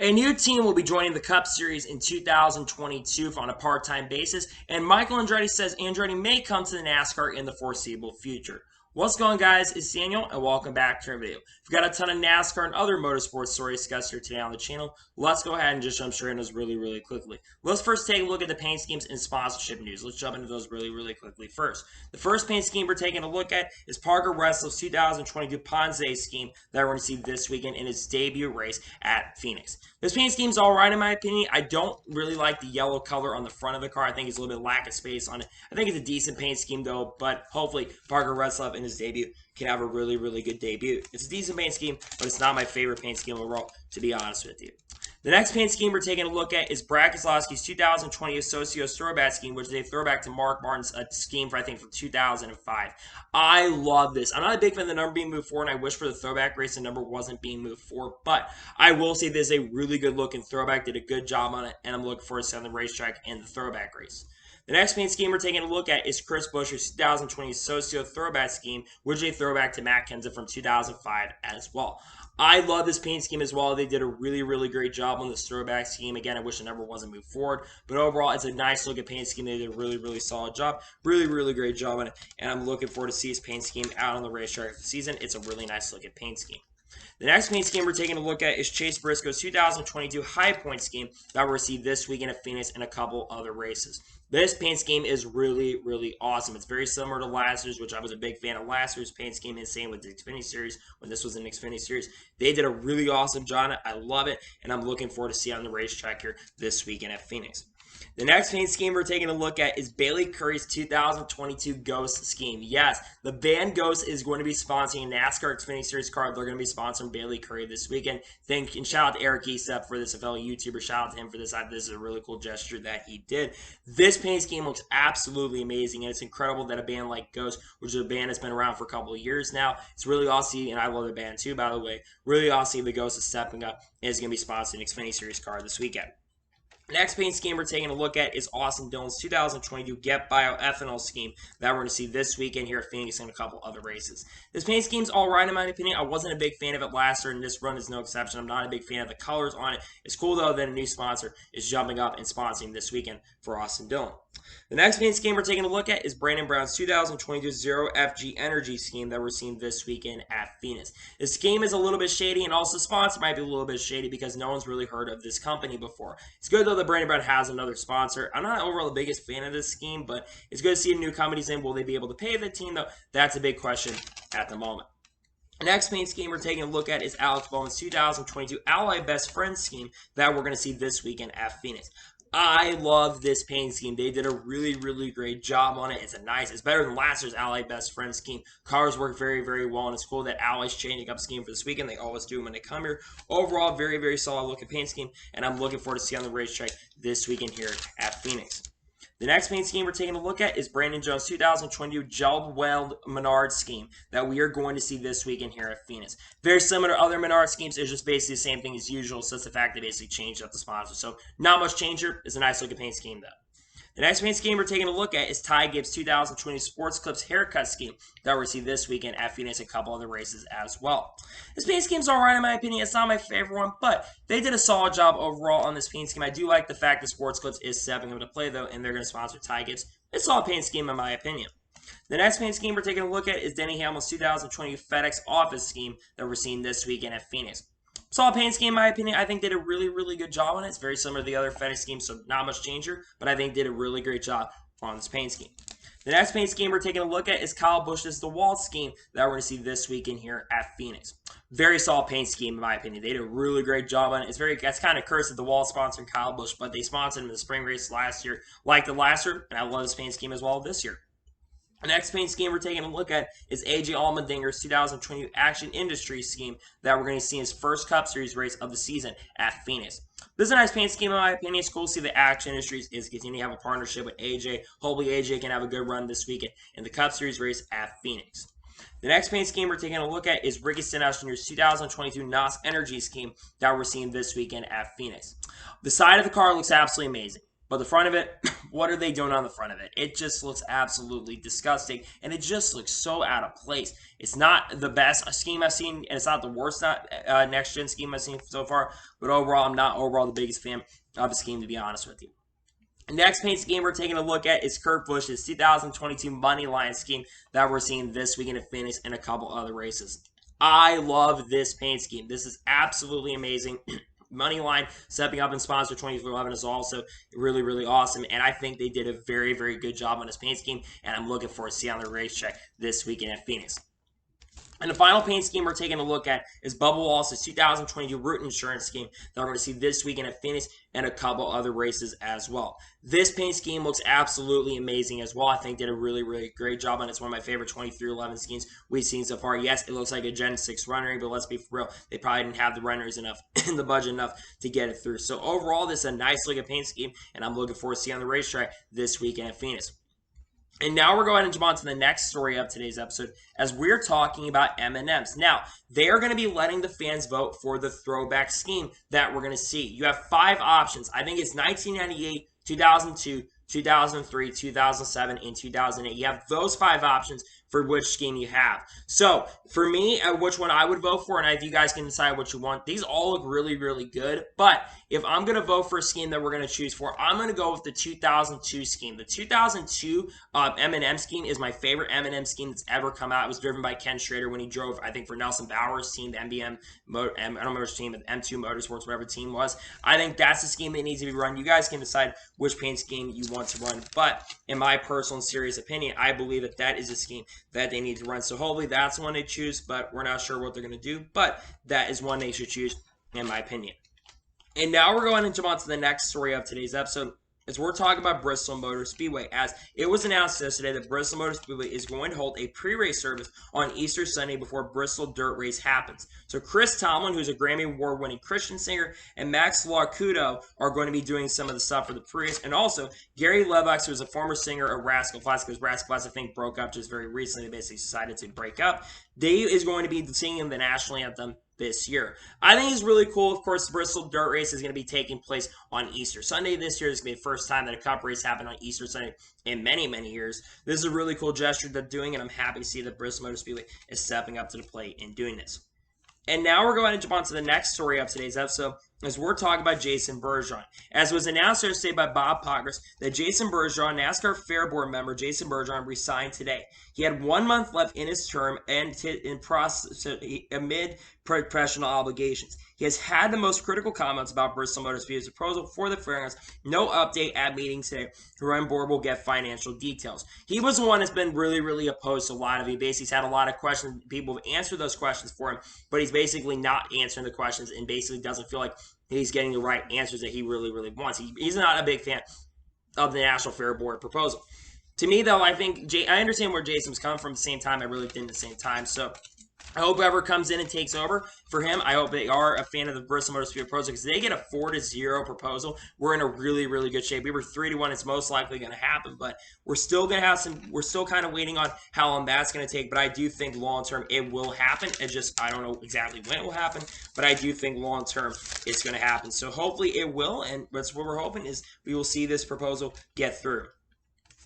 A new team will be joining the Cup Series in 2022 on a part-time basis, and Michael Andretti says Andretti may come to the NASCAR in the foreseeable future. What's going on, guys? It's Daniel, and welcome back to our video. We've got a ton of NASCAR and other motorsports stories discussed here today on the channel. Let's go ahead and just jump straight into those really quickly. Let's first take a look at the paint schemes and sponsorship news. Let's jump into those really quickly first. The first paint scheme we're taking a look at is Parker Reslow's 2022 Ponze scheme that we're going to see this weekend in its debut race at Phoenix. This paint scheme is alright in my opinion. I don't really like the yellow color on the front of the car. I think it's a little bit lack of space on it. I think it's a decent paint scheme though, but hopefully Parker Reslow in his debut can have a really good debut. It's a decent paint scheme, but it's not my favorite paint scheme overall, to be honest with you. The next paint scheme we're taking a look at is Brad Keselowski's 2020 Socios throwback scheme, which is a throwback to Mark Martin's scheme for, I think, from 2005. I love this. I'm not a big fan of the number being moved forward, and I wish for the throwback race the number wasn't being moved forward, but I will say this is a really good looking throwback, did a good job on it, and I'm looking forward to seeing the racetrack in the throwback race. The next paint scheme we're taking a look at is Chris Buescher's 2020 Socio throwback scheme, which is a throwback to Matt Kenseth from 2005 as well. I love this paint scheme as well. They did a really great job on this throwback scheme. Again, I wish the number wasn't moved forward, but overall, it's a nice looking paint scheme. They did a really solid job. Really great job on it, and I'm looking forward to see this paint scheme out on the racetrack this season. It's a really nice looking paint scheme. The next paint scheme we're taking a look at is Chase Briscoe's 2022 High Point scheme that we'll see this weekend at Phoenix and a couple other races. This paint scheme is really awesome. It's very similar to last year's, which I was a big fan of last year's paint scheme, and same with the Xfinity Series when this was an Xfinity Series. They did a really awesome job on it. I love it, and I'm looking forward to see it on the racetrack here this weekend at Phoenix. The next paint scheme we're taking a look at is Bailey Currey's 2022 Ghost scheme. Yes, the band Ghost is going to be sponsoring NASCAR Xfinity Series car. They're going to be sponsoring Bailey Currey this weekend. And shout out to Eric Eastep for this, a fellow YouTuber. Shout out to him for this. This is a really cool gesture that he did. This paint scheme looks absolutely amazing, and it's incredible that a band like Ghost, which is a band that's been around for a couple of years now, it's really awesome, and I love the band too, by the way. Really awesome the Ghost is stepping up and is going to be sponsoring an Xfinity Series car this weekend. Next paint scheme we're taking a look at is Austin Dillon's 2022 Get Bioethanol scheme that we're going to see this weekend here at Phoenix and a couple other races. This paint scheme's alright in my opinion. I wasn't a big fan of it last year, and this run is no exception. I'm not a big fan of the colors on it. It's cool though that a new sponsor is jumping up and sponsoring this weekend for Austin Dillon. The next paint scheme we're taking a look at is Brandon Brown's 2022 Zero FG Energy scheme that we're seeing this weekend at Phoenix. This scheme is a little bit shady, and also the sponsor might be a little bit shady because no one's really heard of this company before. It's good though that Brandon Brown has another sponsor. I'm not overall the biggest fan of this scheme, but it's good to see a new company's in. Will they be able to pay the team though? That's a big question at the moment. The next paint scheme we're taking a look at is Alex Bowman's 2022 Ally Best Friends scheme that we're going to see this weekend at Phoenix. I love this paint scheme. They did a really great job on it. It's better than last year's Ally Best Friend scheme. Cars work very well, and it's cool that Ally's changing up scheme for this weekend. They always do when they come here. Overall, very solid looking paint scheme, and I'm looking forward to see on the racetrack this weekend here at Phoenix. The next paint scheme we're taking a look at is Brandon Jones' 2022 Gel Weld Menard scheme that we are going to see this weekend here at Phoenix. Very similar to other Menard schemes. It's just basically the same thing as usual, so it's the fact they basically changed up the sponsor. So not much change here. It's a nice looking paint scheme though. The next paint scheme we're taking a look at is Ty Gibbs' 2020 Sports Clips haircut scheme that we'll see this weekend at Phoenix and a couple other races as well. This paint scheme's alright in my opinion. It's not my favorite one, but they did a solid job overall on this paint scheme. I do like the fact that Sports Clips is stepping up to play though, and they're going to sponsor Ty Gibbs. It's a solid paint scheme in my opinion. The next paint scheme we're taking a look at is Denny Hamlin's 2020 FedEx Office scheme that we're seeing this weekend at Phoenix. Solid paint scheme, in my opinion. I think did a really good job on it. It's very similar to the other FedEx schemes, so not much change here, but I think did a really great job on this paint scheme. The next paint scheme we're taking a look at is Kyle Busch's The Wall scheme that we're going to see this weekend here at Phoenix. Very solid paint scheme, in my opinion. They did a really great job on it. It's kind of cursed that The Wall sponsored Kyle Busch, but they sponsored him in the spring race last year, like the last year, and I love this paint scheme as well this year. The next paint scheme we're taking a look at is AJ Allmendinger's 2020 Action Industries scheme that we're going to see in his first Cup Series race of the season at Phoenix. This is a nice paint scheme in my opinion. It's cool to see the Action Industries is continuing to have a partnership with AJ. Hopefully AJ can have a good run this weekend in the Cup Series race at Phoenix. The next paint scheme we're taking a look at is Ricky Stenhouse Jr.'s 2022 NOS Energy scheme that we're seeing this weekend at Phoenix. The side of the car looks absolutely amazing, but the front of it, what are they doing on the front of it? It just looks absolutely disgusting, and it just looks so out of place. It's not the best scheme I've seen, and it's not the worst next-gen scheme I've seen so far, but overall, I'm not the biggest fan of the scheme, to be honest with you. Next paint scheme we're taking a look at is Kurt Busch's 2022 money line scheme that we're seeing this weekend at Phoenix and a couple other races. I love this paint scheme. This is absolutely amazing. Moneyline stepping up and sponsor 2311 is also really, really awesome. And I think they did a very, very good job on this paint scheme. And I'm looking forward to seeing on the racetrack this weekend at Phoenix. And the final paint scheme we're taking a look at is Bubba Wallace's 2022 route insurance scheme that we're going to see this weekend at Phoenix and a couple other races as well. This paint scheme looks absolutely amazing as well. I think did a really, really great job on it. It's one of my favorite 2311 schemes we've seen so far. Yes, it looks like a Gen 6 rendering, but let's be for real, they probably didn't have the renderers enough in the budget enough to get it through. So overall, this is a nice looking paint scheme, and I'm looking forward to seeing on the racetrack this weekend at Phoenix. And now we're going to jump on to the next story of today's episode as we're talking about M&Ms. Now, they are going to be letting the fans vote for the throwback scheme that we're going to see. You have 5 options. I think it's 1998, 2002, 2003, 2007, and 2008. You have those 5 options for which scheme you have. So, for me, which one I would vote for, and you guys can decide what you want. These all look really, really good, but if I'm going to vote for a scheme that we're going to choose for, I'm going to go with the 2002 scheme. The 2002 M&M scheme is my favorite M&M scheme that's ever come out. It was driven by Ken Schrader when he drove, I think, for Nelson Bauer's team, the I don't remember which team, but M2 Motorsports, whatever the team was. I think that's the scheme that needs to be run. You guys can decide which paint scheme you want to run, but in my personal and serious opinion, I believe that that is a scheme that they need to run. So hopefully that's one they choose, but we're not sure what they're going to do, but that is one they should choose, in my opinion. And now we're going to jump on to the next story of today's episode, as we're talking about Bristol Motor Speedway, as it was announced yesterday that Bristol Motor Speedway is going to hold a pre-race service on Easter Sunday before Bristol Dirt Race happens. So Chris Tomlin, who's a Grammy Award-winning Christian singer, and Max Larcuto are going to be doing some of the stuff for the pre-race. And also, Gary Levox, who's a former singer of Rascal Flatts, because Rascal Flatts, I think, broke up just very recently. They basically decided to break up. Dave is going to be singing the national anthem this year. I think it's really cool. Of course, the Bristol Dirt Race is going to be taking place on Easter Sunday this year. This is going to be the first time that a Cup race happened on Easter Sunday in many, many years. This is a really cool gesture they're doing, and I'm happy to see that Bristol Motor Speedway is stepping up to the plate in doing this. And now we're going to jump on to the next story of today's episode, as we're talking about Jason Bergeron. As was announced yesterday by Bob Pockrass, that Jason Bergeron, NASCAR Fair Board member Jason Bergeron, resigned today. He had 1 month left in his term and amid professional obligations. He has had the most critical comments about Bristol Motor Speedway's proposal for the fairgrounds. No update at meeting today. The run board will get financial details. He was the one that's been really, really opposed to a lot of it. Basically, he's had a lot of questions. People have answered those questions for him, but he's basically not answering the questions and basically doesn't feel like he's getting the right answers that he really, really wants. He's not a big fan of the National Fair Board proposal. To me, though, I think I understand where Jason's come from at the same time. I really didn't at the same time. So I hope whoever comes in and takes over for him, I hope they are a fan of the Bristol Motor Speedway proposal, because they get a 4-0 proposal. We're in a really, really good shape. We were 3-1. It's most likely going to happen, but we're still going to have some. We're still kind of waiting on how long that's going to take. But I do think long term it will happen. I don't know exactly when it will happen, but I do think long term it's going to happen. So hopefully it will, and that's what we're hoping is we will see this proposal get through.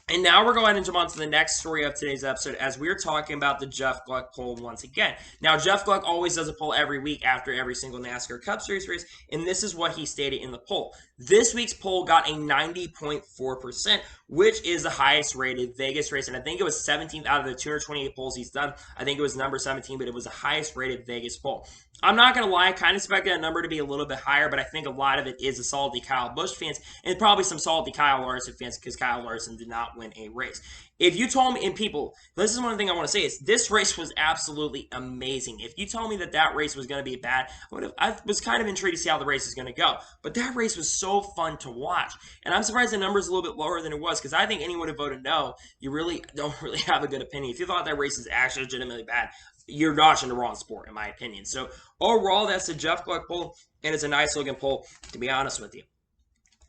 And now we're going to jump on to the next story of today's episode, as we're talking about the Jeff Gluck poll once again. Now, Jeff Gluck always does a poll every week after every single NASCAR Cup Series race, and this is what he stated in the poll. This week's poll got a 90.4%, which is the highest rated Vegas race, and I think it was 17th out of the 228 polls he's done. I think it was number 17, but it was the highest rated Vegas poll. I'm not going to lie, I kind of expected that number to be a little bit higher, but I think a lot of it is the salty Kyle Busch fans and probably some salty Kyle Larson fans, because Kyle Larson did not win a race. If you told me, and people, this is one thing I want to say, is this race was absolutely amazing. If you told me that that race was going to be bad, I was kind of intrigued to see how the race is going to go. But that race was so fun to watch. And I'm surprised the number is a little bit lower than it was, because I think anyone who voted no, you really don't really have a good opinion. If you thought that race is actually legitimately bad, you're watching the wrong sport, in my opinion. So overall, that's the Jeff Gluck poll, and it's a nice looking poll, to be honest with you.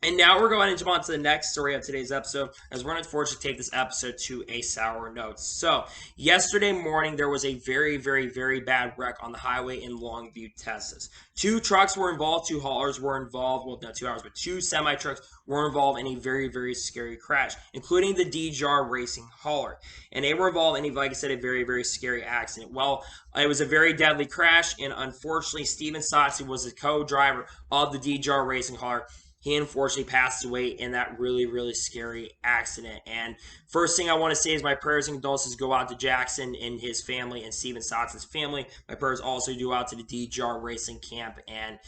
And now we're going to jump on to the next story of today's episode, as we're going to unfortunately take this episode to a sour note. So, yesterday morning, there was a very, very, very bad wreck on the highway in Longview, Texas. 2 trucks were involved, 2 haulers were involved, well, not 2 hours, but 2 semi-trucks were involved in a very, very scary crash, including the DJR Racing hauler. And they were involved in, like I said, a very, very scary accident. Well, it was a very deadly crash, and unfortunately, Steven Sotzi was the co-driver of the DJR Racing hauler. He unfortunately passed away in that really, really scary accident. And first thing I want to say is my prayers and condolences go out to Jackson and his family and Steven Sotz's family. My prayers also go out to the DJR Racing camp. And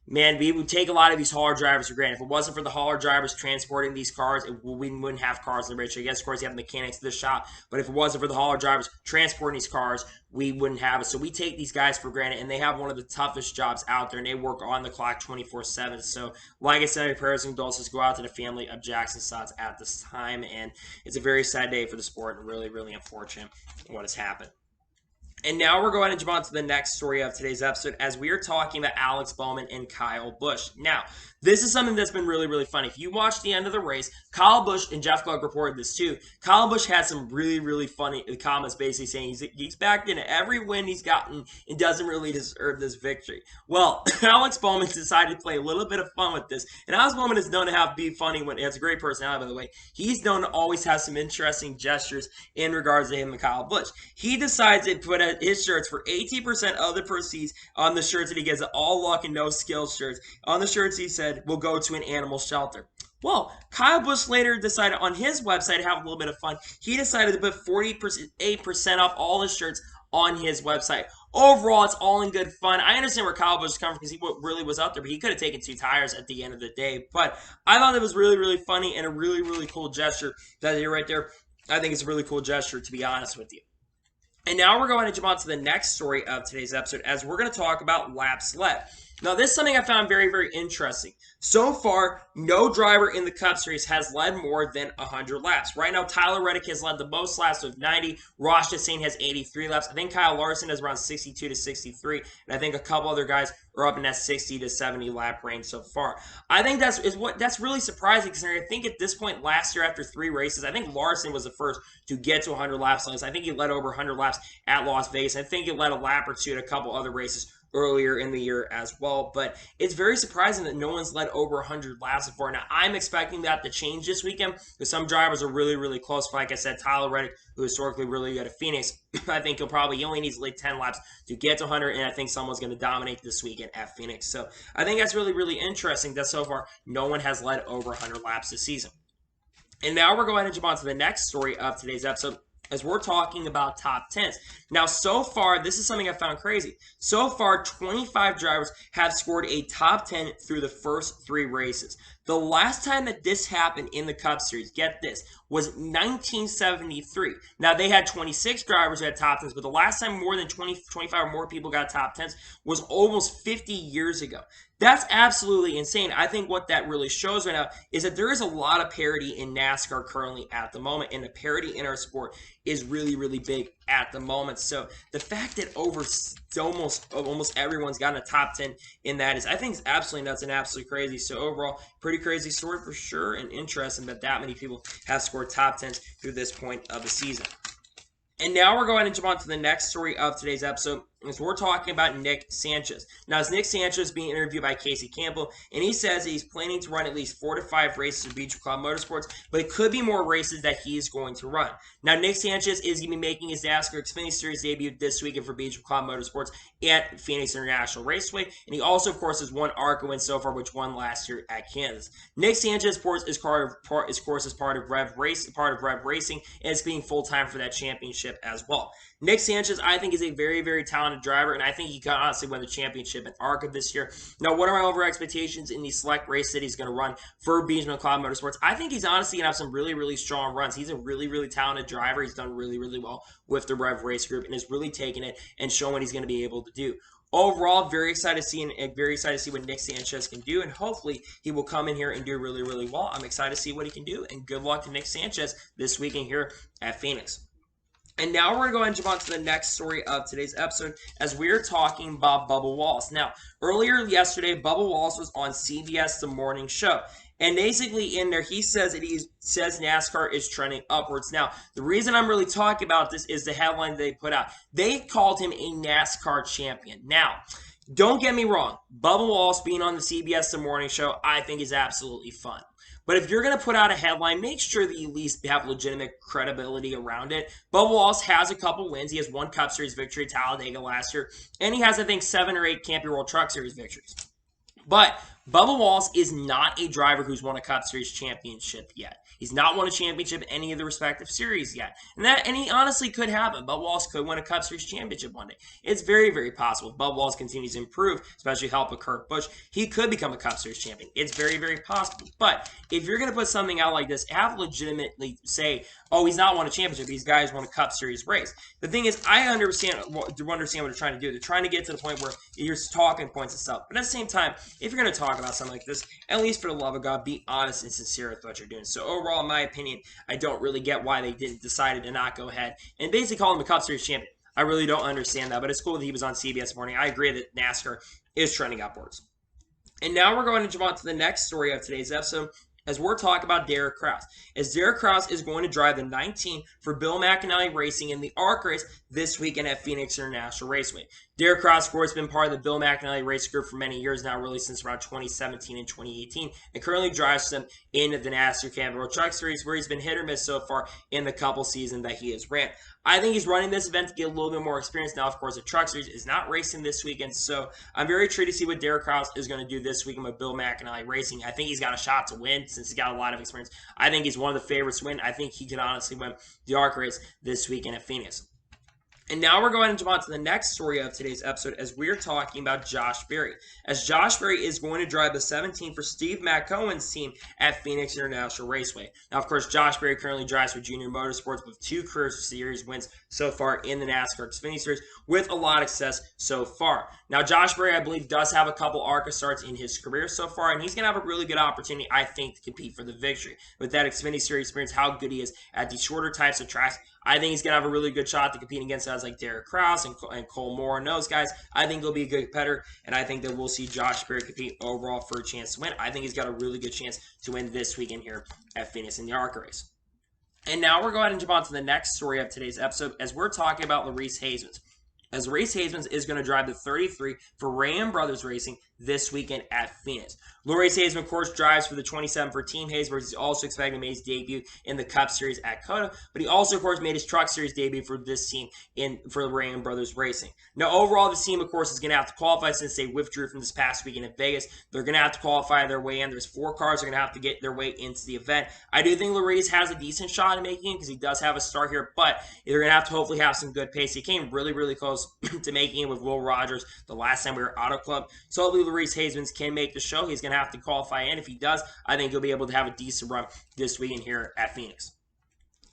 man, we would take a lot of these hauler drivers for granted. If it wasn't for the hauler drivers transporting these cars, we wouldn't have cars in the racetrack. Yes, of course, you have mechanics to the shop, but if it wasn't for the hauler drivers transporting these cars, we wouldn't have it. So we take these guys for granted, and they have one of the toughest jobs out there, and they work on the clock 24/7. So, like I said, my prayers and condolences go out to the family of Jackson Sotz at this time, and it's a very sad day for the sport, and really, really unfortunate what has happened. And now we're going to jump on to the next story of today's episode, as we are talking about Alex Bowman and Kyle Busch. Now, this is something that's been really, really funny. If you watch the end of the race, Kyle Busch, and Jeff Gluck reported this too, Kyle Busch had some really, really funny comments basically saying he's backed into every win he's gotten and doesn't really deserve this victory. Well, Alex Bowman decided to play a little bit of fun with this, and Alex Bowman is known to be funny when he has a great personality, by the way. He's known to always have some interesting gestures in regards to him and Kyle Busch. He decides to put his shirts for 18% of the proceeds on the shirts that he gets, all luck and no skill shirts. On the shirts he said, will go to an animal shelter. Well, Kyle Busch later decided on his website to have a little bit of fun. He decided to put 48% off all his shirts on his website. Overall, it's all in good fun. I understand where Kyle Busch is coming from because he really was out there, but he could have taken 2 tires at the end of the day. But I thought it was really, really funny and a really, really cool gesture that you're right there. I think it's a really cool gesture, to be honest with you. And now we're going to jump on to the next story of today's episode, as we're going to talk about Lapsled. Now, this is something I found very, very interesting. So far, no driver in the Cup Series has led more than 100 laps. Right now, Tyler Reddick has led the most laps with 90. Ross Chastain has 83 laps. I think Kyle Larson has around 62 to 63. And I think a couple other guys are up in that 60 to 70 lap range so far. I think that's really surprising, considering I think at this point last year, after 3 races, I think Larson was the first to get to 100 laps. I think he led over 100 laps at Las Vegas. I think he led a lap or two at a couple other races earlier in the year as well. But it's very surprising that no one's led over 100 laps before. Now, I'm expecting that to change this weekend because some drivers are really, really close. Like I said, Tyler Reddick, who historically really good at Phoenix, I think he only needs to lead 10 laps to get to 100, and I think someone's going to dominate this weekend at Phoenix. So I think that's really, really interesting that so far no one has led over 100 laps this season. And now we're going to jump on to the next story of today's episode, as we're talking about top 10s. Now, so far, this is something I found crazy. So far, 25 drivers have scored a top 10 through the first 3 races. The last time that this happened in the Cup Series, get this, was 1973. Now, they had 26 drivers who had top 10s, but the last time more than 25 or more people got top 10s was almost 50 years ago. That's absolutely insane. I think what that really shows right now is that there is a lot of parity in NASCAR currently at the moment, and the parity in our sport is really, really big at the moment. So the fact that almost everyone's gotten a top 10 in that I think is absolutely nuts and absolutely crazy. So overall, pretty crazy story for sure, and interesting that many people have scored top 10s through this point of the season. And now we're going to jump on to the next story of today's episode, as we're talking about Nick Sanchez. Now, it's Nick Sanchez being interviewed by Casey Campbell, and he says he's planning to run at least 4 to 5 races at Beach Club Motorsports, but it could be more races that he's going to run. Now, Nick Sanchez is going to be making his NASCAR Xfinity Series debut this weekend for Beach Club Motorsports at Phoenix International Raceway, and he also, of course, has won ARCA win so far, which won last year at Kansas. Nick Sanchez, of course, is part of Rev Racing, and it's being full-time for that championship as well. Nick Sanchez, I think, is a very, very talented driver, and I think he can honestly win the championship at ARCA this year. Now, what are my over expectations in the select race that he's going to run for Beachman Club Motorsports? I think he's honestly going to have some really, really strong runs. He's a really, really talented driver. He's done really, really well with the Rev Race Group and is really taking it and showing what he's going to be able to do. Overall, very excited to see what Nick Sanchez can do, and hopefully he will come in here and do really, really well. I'm excited to see what he can do, and good luck to Nick Sanchez this weekend here at Phoenix. And now we're going to go and jump on to the next story of today's episode, as we're talking about Bubba Wallace. Now, earlier yesterday, Bubba Wallace was on CBS The Morning Show. And basically in there, he says that he says NASCAR is trending upwards. Now, the reason I'm really talking about this is the headline they put out. They called him a NASCAR champion. Now, don't get me wrong. Bubba Wallace being on the CBS The Morning Show, I think is absolutely fun. But if you're going to put out a headline, make sure that you at least have legitimate credibility around it. Bubba Wallace has a couple wins. He has one Cup Series victory at Talladega last year. And he has, I think, 7 or 8 Camping World Truck Series victories. But Bubba Wallace is not a driver who's won a Cup Series championship yet. He's not won a championship in any of the respective series yet. And he honestly could happen. Bubba Wallace could win a Cup Series championship one day. It's very, very possible. If Bubba Wallace continues to improve, especially help with Kurt Busch, he could become a Cup Series champion. It's very, very possible. But if you're going to put something out like this, have legitimately say, oh, he's not won a championship. These guys won a Cup Series race. The thing is, I understand what they're trying to do. They're trying to get to the point where you're talking points and stuff. But at the same time, if you're going to talk about something like this, at least for the love of God, be honest and sincere with what you're doing. So overall, in my opinion, I don't really get why they decided to not go ahead and basically call him a Cup Series champion. I really don't understand that, but it's cool that he was on CBS Morning. I agree that NASCAR is trending upwards. And now we're going to jump on to the next story of today's episode, as we're talking about Derek Krauss. As Derek Krauss is going to drive the 19 for Bill McAnally Racing in the ARC race this weekend at Phoenix International Raceway. Derek Krauss, of course, has been part of the Bill McAnally Race Group for many years now, really since around 2017 and 2018, and currently drives them in the NASCAR Camping World Truck Series, where he's been hit or miss so far in the couple seasons that he has ran. I think he's running this event to get a little bit more experience. Now, of course, the Truck Series is not racing this weekend, so I'm very intrigued to see what Derek Krauss is going to do this weekend with Bill McAnally Racing. I think he's got a shot to win since he's got a lot of experience. I think he's one of the favorites to win. I think he could honestly win the ARC race this weekend at Phoenix. And now we're going to jump on to the next story of today's episode, as we're talking about Josh Berry. As Josh Berry is going to drive the 17 for Steve McCohen's team at Phoenix International Raceway. Now, of course, Josh Berry currently drives for Junior Motorsports with 2 career series wins so far in the NASCAR Xfinity Series, with a lot of success so far. Now, Josh Berry, I believe, does have a couple ARCA starts in his career so far, and he's going to have a really good opportunity, I think, to compete for the victory. With that Xfinity Series experience, how good he is at these shorter types of tracks, I think he's going to have a really good shot to compete against guys like Derek Krauss and Cole Moore and those guys. I think he'll be a good competitor, and I think that we'll see Josh Berry compete overall for a chance to win. I think he's got a really good chance to win this weekend here at Phoenix in the ARCA race. And now we're going to jump on to the next story of today's episode, as we're talking about Reese Hazen. As Reese Hazen is going to drive the 33 for Ram Brothers Racing this weekend at Phoenix. Reese Hazen, of course, drives for the 27 for Team Hayes, where he's also expecting to make his debut in the Cup Series at COTA. But he also, of course, made his Truck Series debut for this team for Ram Brothers Racing. Now, overall, this team, of course, is going to have to qualify since they withdrew from this past weekend in Vegas. They're going to have to qualify their way in. There's 4 cars that are going to have to get their way into the event. I do think Reese has a decent shot at making it because he does have a start here, but they're going to have to hopefully have some good pace. He came really, really close to making it with Will Rogers the last time we were Auto Club. So hopefully Reese Hazen can make the show. He's going to have to qualify in. If he does, I think he'll be able to have a decent run this weekend here at Phoenix.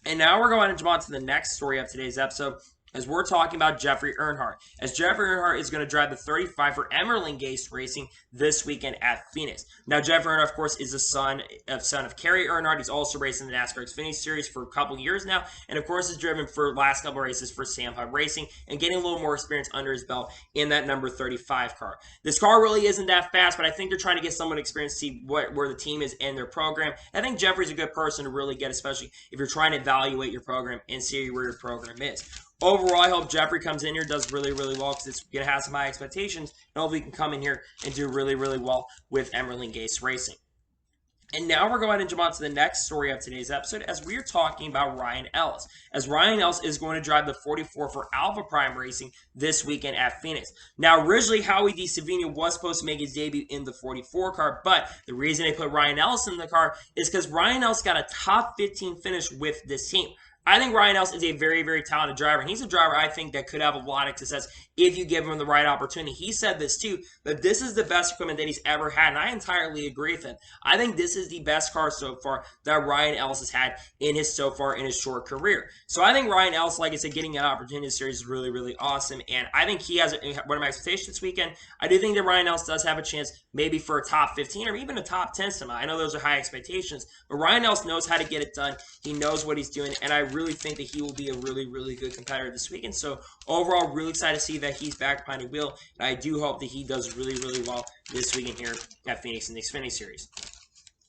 And now we're going to jump on to the next story of today's episode, as we're talking about Jeffrey Earnhardt. As Jeffrey Earnhardt is going to drive the 35 for Emerling Gase Racing this weekend at Phoenix. Now, Jeffrey Earnhardt, of course, is the son of Kerry Earnhardt. He's also racing the NASCAR Xfinity Series for a couple years now, and of course, has driven for the last couple races for Sam Hunt Racing and getting a little more experience under his belt in that number 35 car. This car really isn't that fast, but I think they're trying to get someone experience to see where the team is in their program. I think Jeffrey's a good person to really get, especially if you're trying to evaluate your program and see where your program is. Overall, I hope Jeffrey comes in here, does really, really well, because it's going to have some high expectations, and hopefully he can come in here and do really, really well with Emerling Gase Racing. And now we're going to jump on to the next story of today's episode, as we're talking about Ryan Ellis. As Ryan Ellis is going to drive the 44 for Alpha Prime Racing this weekend at Phoenix. Now, originally, Howie DeSavino was supposed to make his debut in the 44 car, but the reason they put Ryan Ellis in the car is because Ryan Ellis got a top 15 finish with this team. I think Ryan Ellis is a very, very talented driver, and he's a driver I think that could have a lot of success if you give him the right opportunity. He said this too, that this is the best equipment that he's ever had, and I entirely agree with him. I think this is the best car so far that Ryan Ellis has had in his short career. So I think Ryan Ellis, like I said, getting an opportunity in this series is really, really awesome, and I think he has one of my expectations this weekend. I do think that Ryan Ellis does have a chance maybe for a top 15 or even a top 10 somehow. I know those are high expectations, but Ryan Ellis knows how to get it done. He knows what he's doing, and I really think that he will be a really, really good competitor this weekend. So overall, really excited to see that he's back behind the wheel, and I do hope that he does really, really well this weekend here at Phoenix in the Xfinity Series.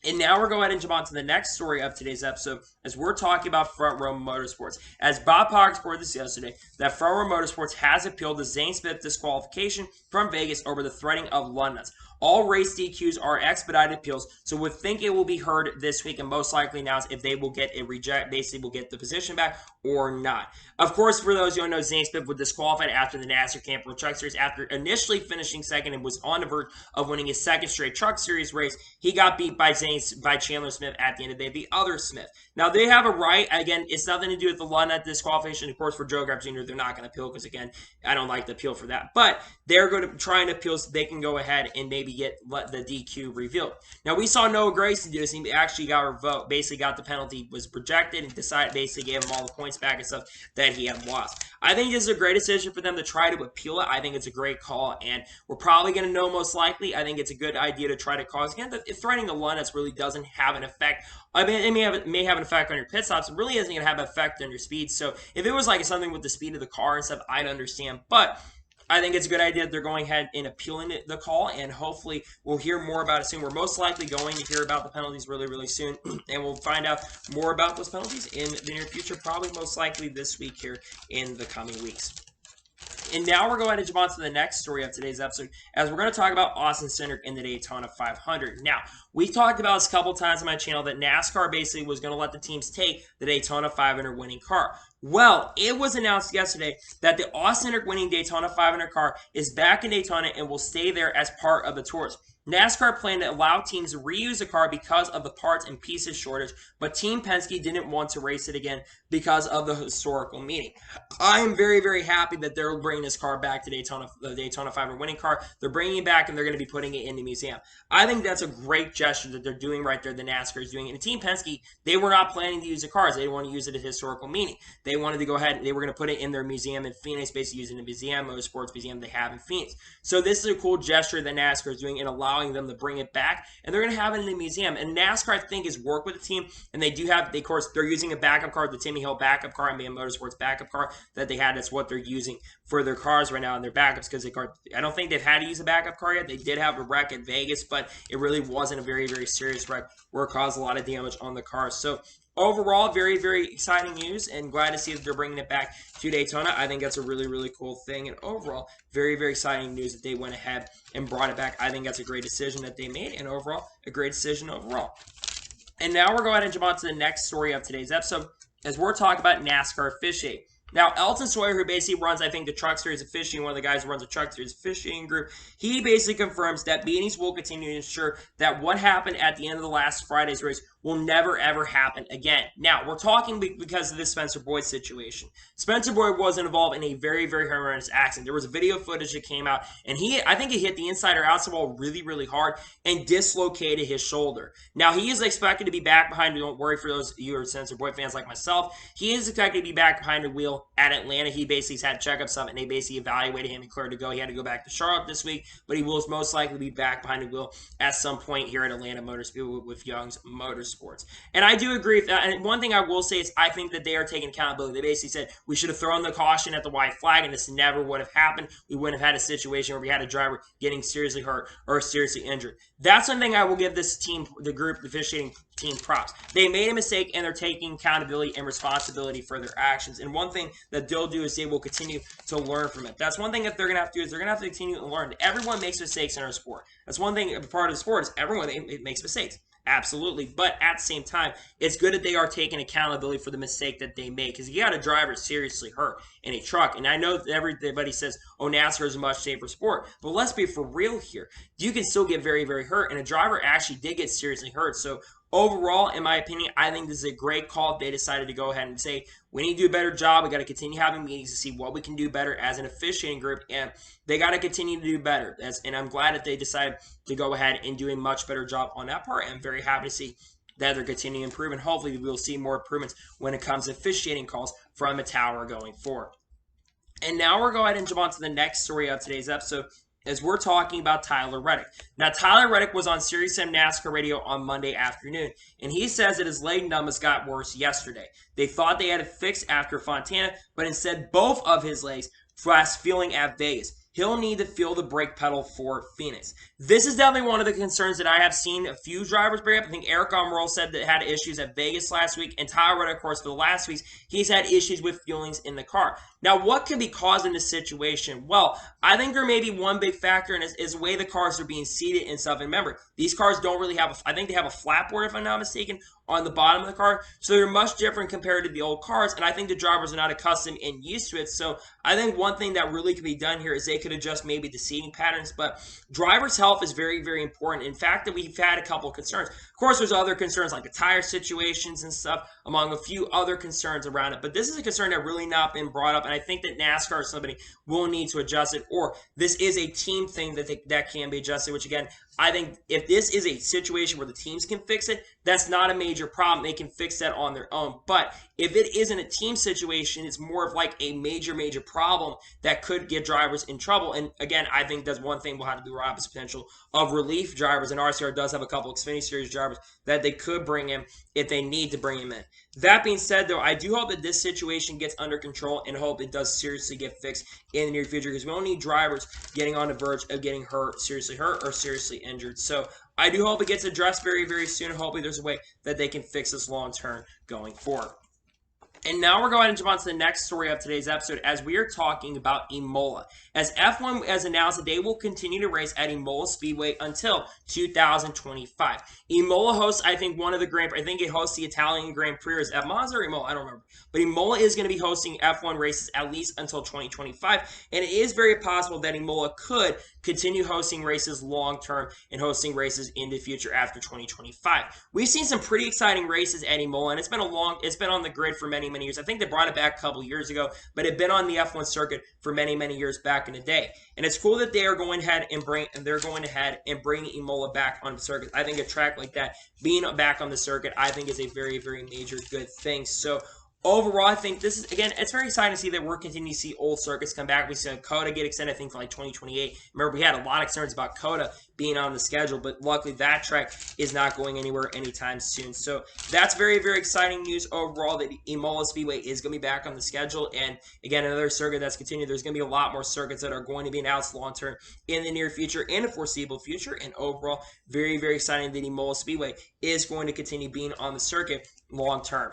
And now we're going to jump on to the next story of today's episode as we're talking about Front Row Motorsports. As Bob Poggers reported this yesterday, that Front Row Motorsports has appealed the Zane Smith disqualification from Vegas over the threading of lug nuts. All race DQs are expedited appeals, so we think it will be heard this week and most likely announced if they will get a reject, basically will get the position back or not. Of course, for those who don't know, Zane Smith was disqualified after the NASCAR Camp World Truck Series after initially finishing second and was on the verge of winning his second straight Truck Series race. He got beat by Chandler Smith at the end of the day, the other Smith. Now, they have a right. Again, it's nothing to do with the lug nut disqualification. Of course, for Joe Grab Jr., they're not going to appeal because, again, I don't like the appeal for that. But they're going to try and appeal so they can go ahead and maybe get the DQ revealed. Now, we saw Noah Gragson do this. He actually got revoked, basically got the penalty, was rejected, and decided basically gave him all the points back and stuff that he had lost. I think this is a great decision for them to try to appeal it. I think it's a great call, and we're probably going to know most likely. I think it's a good idea to try to cause, again, if threading the lug nuts really doesn't have an effect. I mean, it may have an effect on your pit stops. It really isn't going to have an effect on your speed. So if it was like something with the speed of the car and stuff, I'd understand. But I think it's a good idea that they're going ahead and appealing the call, and hopefully we'll hear more about it soon. We're most likely going to hear about the penalties really, really soon, and we'll find out more about those penalties in the near future, probably most likely this week here in the coming weeks. And now we're going to jump on to the next story of today's episode, as we're going to talk about Austin Cindric in the Daytona 500. Now, we talked about this a couple times on my channel that NASCAR basically was going to let the teams take the Daytona 500 winning car. Well, it was announced yesterday that the Austin Cindric winning Daytona 500 car is back in Daytona and will stay there as part of the tours. NASCAR planned to allow teams to reuse the car because of the parts and pieces shortage, but Team Penske didn't want to race it again because of the historical meeting. I am very, very happy that they're bringing this car back to Daytona, the Daytona 500 winning car. They're bringing it back, and they're going to be putting it in the museum. I think that's a great gesture that they're doing right there. The NASCAR is doing it. And Team Penske, they were not planning to use the cars. They didn't want to use it as historical meaning. They wanted to go ahead, and they were going to put it in their museum in Phoenix, basically using the museum, Motorsports Museum they have in Phoenix. So this is a cool gesture that NASCAR is doing and allowing them to bring it back, and they're going to have it in the museum. And NASCAR, I think, has worked with the team, and they do have, of course, they're using a backup car, the Timmy Hill backup car, and BM Motorsports backup car that they had. That's what they're using for their cars right now and their backups, because I don't think they've had to use a backup car yet. They did have a wreck at Vegas, but it really wasn't a very, very serious wreck where it caused a lot of damage on the car. So overall, very, very exciting news, and glad to see that they're bringing it back to Daytona. I think that's a really, really cool thing, and overall, very, very exciting news that they went ahead and brought it back. I think that's a great decision that they made, and overall, a great decision overall. And now we're going to jump on to the next story of today's episode, as we're talking about NASCAR officiating. Now, Elton Sawyer, who basically runs, I think, the Truck Series Officiating, one of the guys who runs the Truck Series Officiating group, he basically confirms that meetings will continue to ensure that what happened at the end of the last Friday's race will never, ever happen again. Now, we're talking because of this Spencer Boyd situation. Spencer Boyd wasn't involved in a very, very horrendous accident. There was video footage that came out, and I think he hit the inside or outside wall really, really hard and dislocated his shoulder. Now, he is expected to be back behind, don't worry for those of you who are Spencer Boyd fans like myself, he is expected to be back behind the wheel at Atlanta. He basically had checkups up, and they basically evaluated him and cleared to go. He had to go back to Charlotte this week, but he will most likely be back behind the wheel at some point here at Atlanta Motor Speedway with Young's Motorsports. And I do agree with that. And one thing I will say is I think that they are taking accountability. They basically said we should have thrown the caution at the white flag, and this never would have happened. We wouldn't have had a situation where we had a driver getting seriously hurt or seriously injured. That's one thing I will give this team, the group, the officiating team, props. They made a mistake, and they're taking accountability and responsibility for their actions. And one thing that they'll do is they will continue to learn from it. That's one thing that they're going to have to do, is they're going to have to continue to learn. Everyone makes mistakes in our sport. That's one thing, part of the sport is everyone makes mistakes. Absolutely. But at the same time, it's good that they are taking accountability for the mistake that they made, because you got a driver seriously hurt in a truck. And I know that everybody says, oh, NASCAR is a much safer sport. But let's be for real here. You can still get very, very hurt. And a driver actually did get seriously hurt. So overall, in my opinion, I think this is a great call. They decided to go ahead and say, we need to do a better job. We got to continue having meetings to see what we can do better as an officiating group, and they got to continue to do better. And I'm glad that they decided to go ahead and do a much better job on that part. I'm very happy to see that they're continuing to improve, and hopefully we'll see more improvements when it comes to officiating calls from the tower going forward. And now we're going to go ahead and jump on to the next story of today's episode, as we're talking about Tyler Reddick. Now, Tyler Reddick was on Sirius XM NASCAR radio on Monday afternoon, and he says that his leg numbness got worse yesterday. They thought they had it fixed after Fontana, but instead both of his legs last feeling at Vegas. He'll need to feel the brake pedal for Phoenix. This is definitely one of the concerns that I have seen a few drivers bring up. I think Eric Almirola said that had issues at Vegas last week, and Tyler Reddick, of course, for the last weeks, he's had issues with fuelings in the car. Now, what could be causing this situation? Well, I think there may be one big factor, and is the way the cars are being seated and stuff. And remember, these cars don't really have I think they have a flat board, if I'm not mistaken, on the bottom of the car. So they're much different compared to the old cars, and I think the drivers are not accustomed and used to it. So I think one thing that really could be done here is they could adjust maybe the seating patterns, but drivers' health is very, very important. In fact, that we've had a couple of concerns. Of course, there's other concerns like the tire situations and stuff, among a few other concerns around it. But this is a concern that really not been brought up, and I think that NASCAR or somebody will need to adjust it, or this is a team thing that can be adjusted, which again, I think if this is a situation where the teams can fix it, that's not a major problem. They can fix that on their own. But if it isn't a team situation, it's more of like a major, major problem that could get drivers in trouble. And again, I think that's one thing we'll have to be brought up is potential of relief drivers. And RCR does have a couple of Xfinity Series drivers that they could bring in if they need to bring him in. That being said, though, I do hope that this situation gets under control and hope it does seriously get fixed in the near future, because we don't need drivers getting on the verge of getting seriously hurt or seriously injured. So I do hope it gets addressed very, very soon. Hopefully there's a way that they can fix this long term going forward. And now we're going to jump on to the next story of today's episode as we are talking about Imola. As F1 has announced that they will continue to race at Imola Speedway until 2025. Imola hosts, I think, one of the I think it hosts the Italian Grand Prix. Is at Monza or Imola? I don't remember. But Imola is going to be hosting F1 races at least until 2025. And it is very possible that Imola could continue hosting races long term and hosting races in the future after 2025. We've seen some pretty exciting races at Imola, and it's been on the grid for many years. I think they brought it back a couple years ago, but it had been on the F1 circuit for many years back in the day. And it's cool that they are going ahead and bring Imola back on the circuit. I think a track like that being back on the circuit, I think is a very major good thing. So overall, I think this is, again, it's very exciting to see that we're continuing to see old circuits come back. We saw COTA get extended, I think, for like 2028. Remember, we had a lot of concerns about COTA being on the schedule, but luckily that track is not going anywhere anytime soon. So that's very exciting news overall that Imola Speedway is going to be back on the schedule. And again, another circuit that's continued. There's going to be a lot more circuits that are going to be announced long term in the near future and the foreseeable future. And overall, very exciting that Imola Speedway is going to continue being on the circuit long term.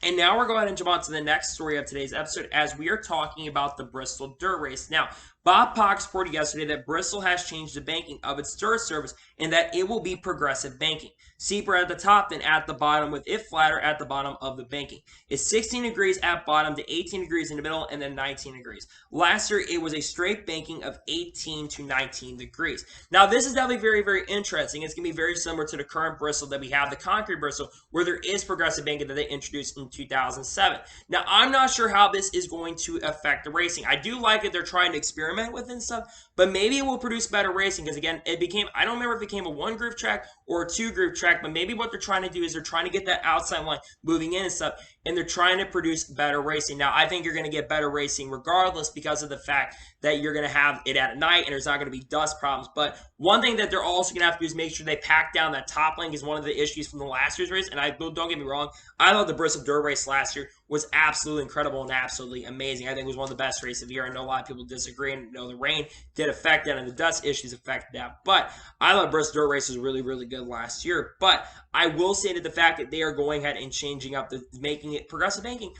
And now we're going to jump on to the next story of today's episode as we are talking about the Bristol Dirt Race. Now, Bob Cox reported yesterday that Bristol has changed the banking of its dirt service and that it will be progressive banking. Steeper at the top than at the bottom, with it flatter at the bottom of the banking. It's 16 degrees at bottom to 18 degrees in the middle and then 19 degrees. Last year, it was a straight banking of 18 to 19 degrees. Now, this is definitely very interesting. It's going to be very similar to the current Bristol that we have, the concrete Bristol, where there is progressive banking that they introduced in 2007. Now, I'm not sure how this is going to affect the racing. I do like that they're trying to experiment with it and stuff, but maybe it will produce better racing because, again, I don't remember if it became a one-groove track or a two-groove track, but maybe what they're trying to do is they're trying to get that outside line moving in and stuff, and they're trying to produce better racing. Now, I think you're going to get better racing regardless because of the fact that you're going to have it at night and there's not going to be dust problems. But one thing that they're also going to have to do is make sure they pack down that top link is one of the issues from the last year's race. And don't get me wrong, I thought the Bristol Dirt Race last year was absolutely incredible and absolutely amazing. I think it was one of the best races of the year. I know a lot of people disagree, and the rain did affect that and the dust issues affected that. But I thought Bristol Dirt Race was really good last year. But I will say that the fact that they are going ahead and changing up, making it progressive banking,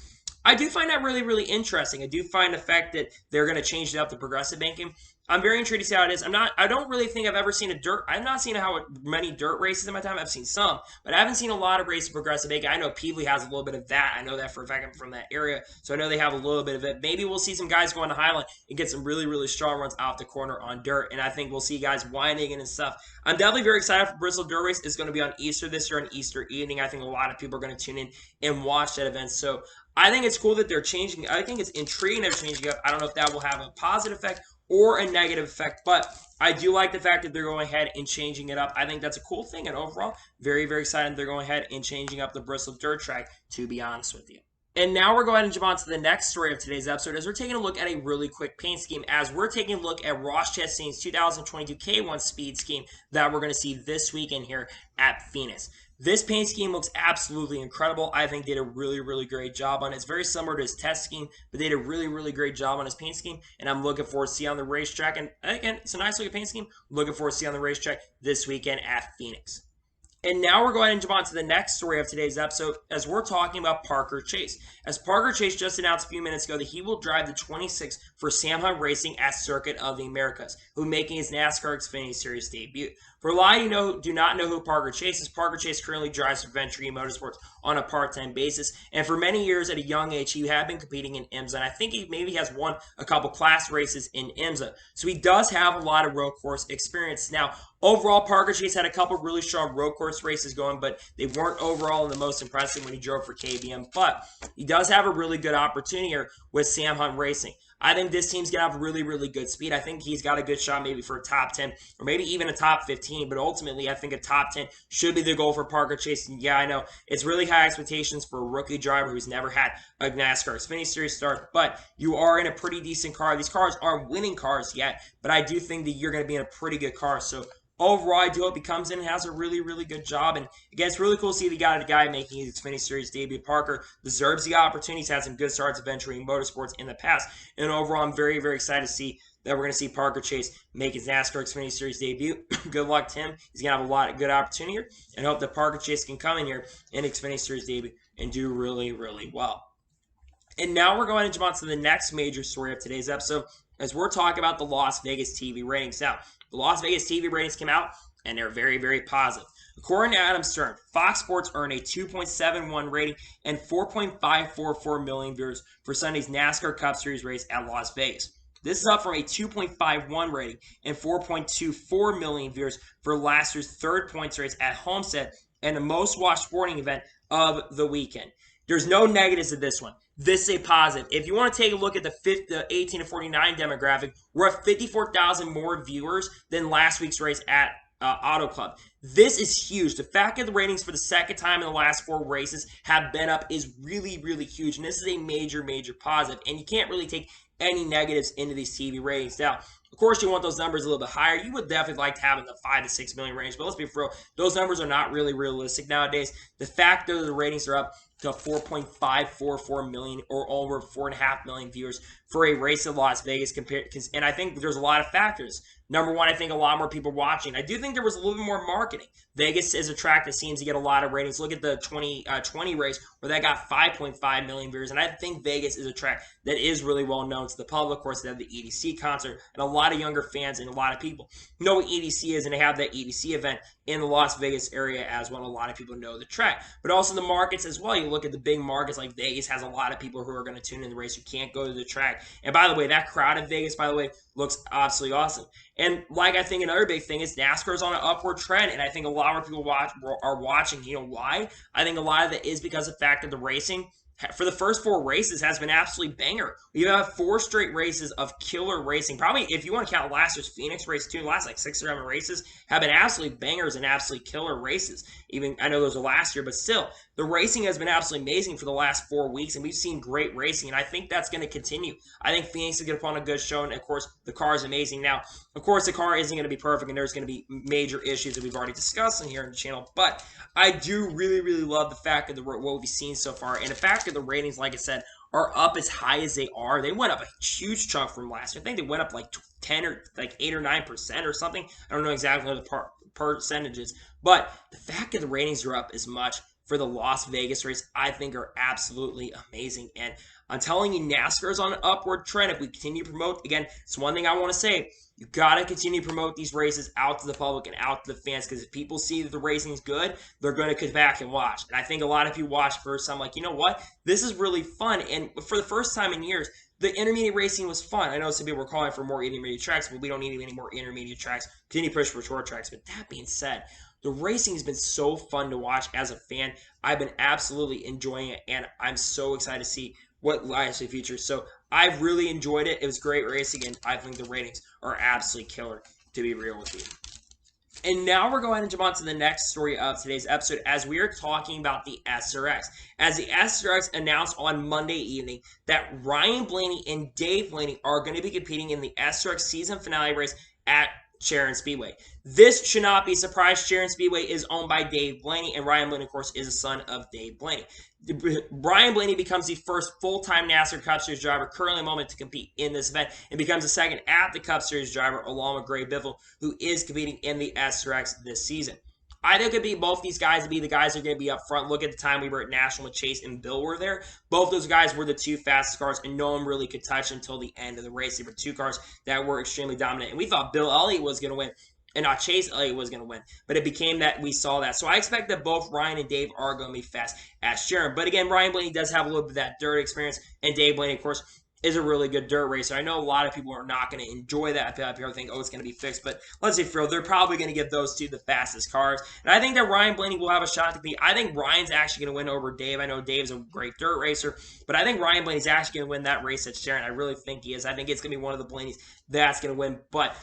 I do find that really interesting. I do find the fact that they're going to change it up to progressive banking. I'm very intrigued to see how it is. I don't really think I've ever seen I've not seen many dirt races in my time. I've seen some, but I haven't seen a lot of races progressive banking. I know Peevely has a little bit of that. I know that for a fact I'm from that area, so I know they have a little bit of it. Maybe we'll see some guys go on the Highland and get some really strong runs off the corner on dirt, and I think we'll see guys winding and stuff. I'm definitely very excited for Bristol Dirt Race. It's going to be on Easter this year, on Easter evening. I think a lot of people are going to tune in and watch that event, so I think it's cool that they're changing. I think it's intriguing they're changing up. I don't know if that will have a positive effect or a negative effect, but I do like the fact that they're going ahead and changing it up. I think that's a cool thing, and overall, very excited they're going ahead and changing up the Bristol Dirt Track, to be honest with you. And now we're going to jump on to the next story of today's episode as we're taking a look at a really quick paint scheme as we're taking a look at Ross Chastain's 2022 K1 speed scheme that we're going to see this weekend here at Phoenix. This paint scheme looks absolutely incredible. I think they did a really great job on it. It's very similar to his test scheme, but they did a really great job on his paint scheme, and I'm looking forward to see on the racetrack. And again, it's a nice looking paint scheme. Looking forward to see on the racetrack this weekend at Phoenix. And now we're going to jump on to the next story of today's episode as we're talking about Parker Chase. As Parker Chase just announced a few minutes ago that he will drive the 26 for Sam Hunt Racing at Circuit of the Americas, who making his NASCAR Xfinity Series debut. For a lot of you do not know who Parker Chase is, Parker Chase currently drives for Row Motorsports on a part-time basis. And for many years at a young age, he had been competing in IMSA. And I think he maybe has won a couple class races in IMSA. So he does have a lot of road course experience. Now, overall, Parker Chase had a couple really strong road course races going, but they weren't overall the most impressive when he drove for KBM. But he does have a really good opportunity here with Sam Hunt Racing. I think this team's going to have really good speed. I think he's got a good shot maybe for a top 10 or maybe even a top 15. But ultimately, I think a top 10 should be the goal for Parker Chase. And yeah, I know it's really high expectations for a rookie driver who's never had a NASCAR Xfinity Series start. But you are in a pretty decent car. These cars aren't winning cars yet. But I do think that you're going to be in a pretty good car. So overall, I do hope he comes in and has a really good job. And again, it's really cool to see the guy making his Xfinity Series debut. Parker deserves the opportunity. He's had some good starts of entering motorsports in the past. And overall, I'm very excited to see that we're going to see Parker Chase make his NASCAR Xfinity Series debut. Good luck to him. He's going to have a lot of good opportunity here. And hope that Parker Chase can come in here in Xfinity Series debut and do really well. And now we're going to jump on to the next major story of today's episode as we're talking about the Las Vegas TV ratings. Now, the Las Vegas TV ratings came out, and they're very positive. According to Adam Stern, Fox Sports earned a 2.71 rating and 4.544 million viewers for Sunday's NASCAR Cup Series race at Las Vegas. This is up from a 2.51 rating and 4.24 million viewers for last year's third points race at Homestead and the most watched sporting event of the weekend. There's no negatives to this one. This is a positive. If you want to take a look at the 18 to 49 demographic, we're at 54,000 more viewers than last week's race at Auto Club. This is huge. The fact that the ratings for the second time in the last 4 races have been up is really huge. And this is a major positive. And you can't really take any negatives into these TV ratings. Now, of course, you want those numbers a little bit higher. You would definitely like to have in the 5 to 6 million range. But let's be for real, those numbers are not really realistic nowadays. The fact that the ratings are up to 4.544 million or over 4.5 million viewers for a race in Las Vegas and I think there's a lot of factors. Number one, I think a lot more people watching. I do think there was a little bit more marketing. Vegas is a track that seems to get a lot of ratings. Look at the 2020 race where that got 5.5 million viewers. And I think Vegas is a track that is really well known to the public. Of course, they have the EDC concert and a lot of younger fans and a lot of people know what EDC is, and they have that EDC event in the Las Vegas area as well. A lot of people know the track. But also the markets as well. You look at the big markets like Vegas has a lot of people who are going to tune in the race who can't go to the track. And by the way, that crowd in Vegas, by the way, looks absolutely awesome. And like I think another big thing is NASCAR is on an upward trend, and I think a lot more people are watching. You know why? I think a lot of that is because of the fact that the racing for the first 4 races has been absolutely banger. We have 4 straight races of killer racing. Probably, if you want to count last year's Phoenix race too, last like 6 or 7 races have been absolutely bangers and absolutely killer races. Even, I know those were last year, but still, the racing has been absolutely amazing for the last 4 weeks, and we've seen great racing, and I think that's going to continue. I think Phoenix is going to put on a good show, and of course, the car is amazing. Now, of course, the car isn't going to be perfect, and there's going to be major issues that we've already discussed in here on the channel, but I do really love the fact of what we've seen so far, and the fact that the ratings, like I said, are up as high as they are. They went up a huge chunk from last year. I think they went up like 10 or like 8 or 9% or something. I don't know exactly what the percentages, but the fact that the ratings are up as much for the Las Vegas race, I think are absolutely amazing. And I'm telling you, NASCAR is on an upward trend. If we continue to promote, again, it's one thing I want to say. You got to continue to promote these races out to the public and out to the fans, because if people see that the racing is good, they're going to come back and watch. And I think a lot of people watch first. I'm like, you know what? This is really fun. And for the first time in years, the intermediate racing was fun. I know some people were calling for more intermediate tracks, but we don't need any more intermediate tracks. Continue to push for short tracks. But that being said, the racing has been so fun to watch as a fan. I've been absolutely enjoying it, and I'm so excited to see what lies in the future. So I've really enjoyed it. It was great racing, and I think the ratings are absolutely killer, to be real with you. And now we're going to jump on to the next story of today's episode as we are talking about the SRX. As the SRX announced on Monday evening that Ryan Blaney and Dave Blaney are going to be competing in the SRX season finale race at Sharon Speedway. This should not be a surprise. Sharon Speedway is owned by Dave Blaney, and Ryan Blaney, of course, is a son of Dave Blaney. Ryan Blaney becomes the first full-time NASCAR Cup Series driver currently at the moment to compete in this event and becomes the second at the Cup Series driver along with Gray Biffle, who is competing in the SRX this season. I think it could be both these guys to be the guys who are going to be up front. Look at the time we were at National when Chase and Bill were there. Both those guys were the two fastest cars, and no one really could touch until the end of the race. They were two cars that were extremely dominant, and we thought Bill Elliott was going to win. And not Chase Elliott was going to win. But it became that we saw that. So I expect that both Ryan and Dave are going to be fast at Sharon. But again, Ryan Blaney does have a little bit of that dirt experience. And Dave Blaney, of course, is a really good dirt racer. I know a lot of people are not going to enjoy that. I feel like people think, oh, it's going to be fixed. But let's be real. They're probably going to give those two the fastest cars. And I think that Ryan Blaney will have a shot to compete. I think Ryan's actually going to win over Dave. I know Dave's a great dirt racer. But I think Ryan Blaney's actually going to win that race at Sharon. I really think he is. I think it's going to be one of the Blaneys that's going to win. But